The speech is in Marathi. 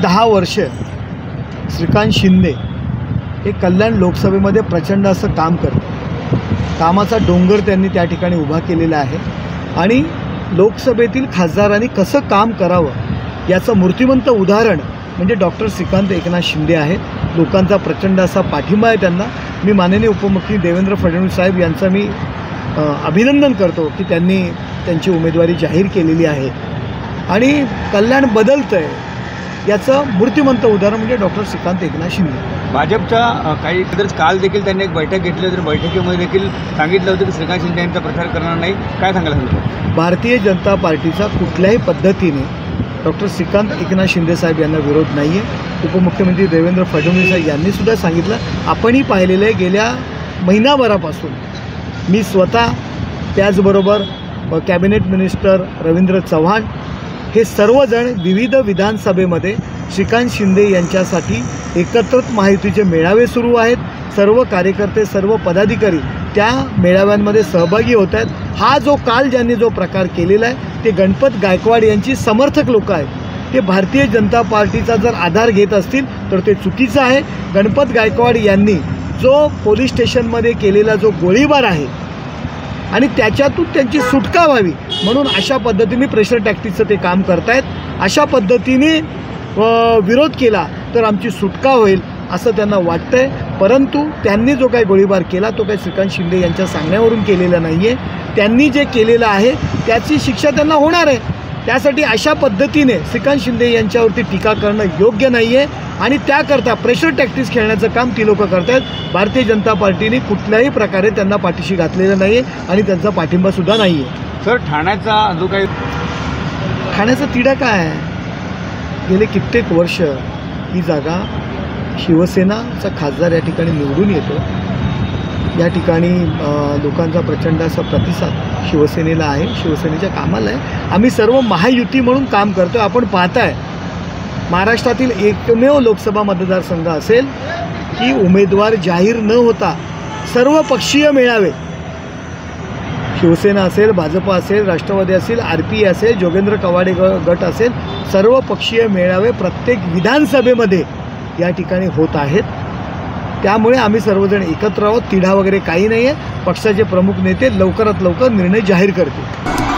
10 वर्ष श्रीकांत शिंदे हे कल्याण लोकसभेमध्ये प्रचंड असं काम करतात. कामाचा डोंगर त्यांनी त्या ठिकाणी उभा केलेला आहे आणि लोकसभेतील खासदारांनी कसं काम करावं याचं मूर्तिमंत उदाहरण म्हणजे डॉक्टर श्रीकांत एकनाथ शिंदे आहेत. लोकांचा प्रचंड असा पाठिंबा आहे त्यांना. मी माननीय उपमुख्यमंत्री देवेंद्र फडणवीस साहेब यांचं मी अभिनंदन करतो की त्यांनी त्यांची उमेदवारी जाहीर केलेली आहे आणि कल्याण बदलतं आहे याचं मूर्तिमंत उदाहरण म्हणजे डॉक्टर श्रीकांत एकनाथ शिंदे. भाजपच्या काही काल देखील त्यांनी एक बैठक घेतली होती. बैठकीमध्ये देखील सांगितलं होतं की श्रीकांत शिंदे यांचा प्रचार करणार नाही. काय सांगायला? भारतीय जनता पार्टीचा कुठल्याही पद्धतीने डॉक्टर श्रीकांत एकनाथ शिंदे साहेब यांना विरोध नाही आहे. उपमुख्यमंत्री देवेंद्र फडणवीस साहेब यांनीसुद्धा सांगितलं. आपणही पाहिलेलं आहे गेल्या महिनाभरापासून मी स्वतः त्याचबरोबर कॅबिनेट मिनिस्टर रवींद्र चव्हाण हे सर्वजण विविध विधानसभेमध्ये श्रीकांत शिंदे यांच्यासाठी एकत्रित महायुतीचे मेळावे सुरू आहेत. सर्व कार्यकर्ते सर्व पदाधिकारी त्या मेळाव्यांमध्ये सहभागी होत आहेत. हा जो काल ज्यांनी जो प्रकार केलेला आहे ते गणपत गायकवाड यांची समर्थक लोक आहेत. ते भारतीय जनता पार्टीचा जर आधार घेत असतील तर ते चुकीचं आहे. गणपत गायकवाड यांनी जो पोलीस स्टेशनमध्ये केलेला जो गोळीबार आहे आणि त्याच्यातून त्यांची सुटका व्हावी म्हणून अशा पद्धतीने प्रेशर टॅक्टिक्सचं ते काम करतायत. अशा पद्धतीने विरोध केला तर आमची सुटका होईल असं त्यांना वाटतंय. परंतु त्यांनी जो काही गोळीबार केला तो काही श्रीकांत शिंदे यांच्या सांगण्यावरून केलेला नाही आहे. त्यांनी जे केलेलं आहे त्याची शिक्षा त्यांना होणार आहे. त्यासाठी अशा पद्धतीने श्रीकांत शिंदे यांच्यावरती टीका करणं योग्य नाही आहे आणि त्याकरता प्रेशर टॅक्टिक्स खेळण्याचं काम ती लोकं करत आहेत. भारतीय जनता पार्टीने कुठल्याही प्रकारे त्यांना पाठीशी घातलेलं नाही आहे आणि त्यांचा पाठिंबासुद्धा नाही आहे. सर, ठाण्याचा जो काही ठाण्याचा तिढा काय आहे? गेले कित्येक वर्ष ही जागा शिवसेनाचा खासदार या ठिकाणी निवडून येतो. या ठिकाणी लोकांचा प्रचंड असा प्रतिसाद शिवसेनेला आहे, शिवसेनेच्या कामाला आहे. आम्ही सर्व महायुती म्हणून काम करतो. आपण पाहताय महाराष्ट्रातील एकमेव लोकसभा मतदारसंघ असेल की उमेदवार जाहीर न होता सर्व पक्षीय मेळावे, शिवसेना असेल, भाजप असेल, राष्ट्रवादी असेल, RP असेल, जोगेंद्र कवाडे गट असेल, सर्व पक्षीय मेळावे प्रत्येक विधानसभेमध्ये या ठिकाणी होत आहेत. त्यामुळे आम्ही सर्वजण एकत्र आहोत. तिढा वगैरे काही नाही आहे. पक्षाचे प्रमुख नेते लवकरात लवकर निर्णय जाहीर करतील.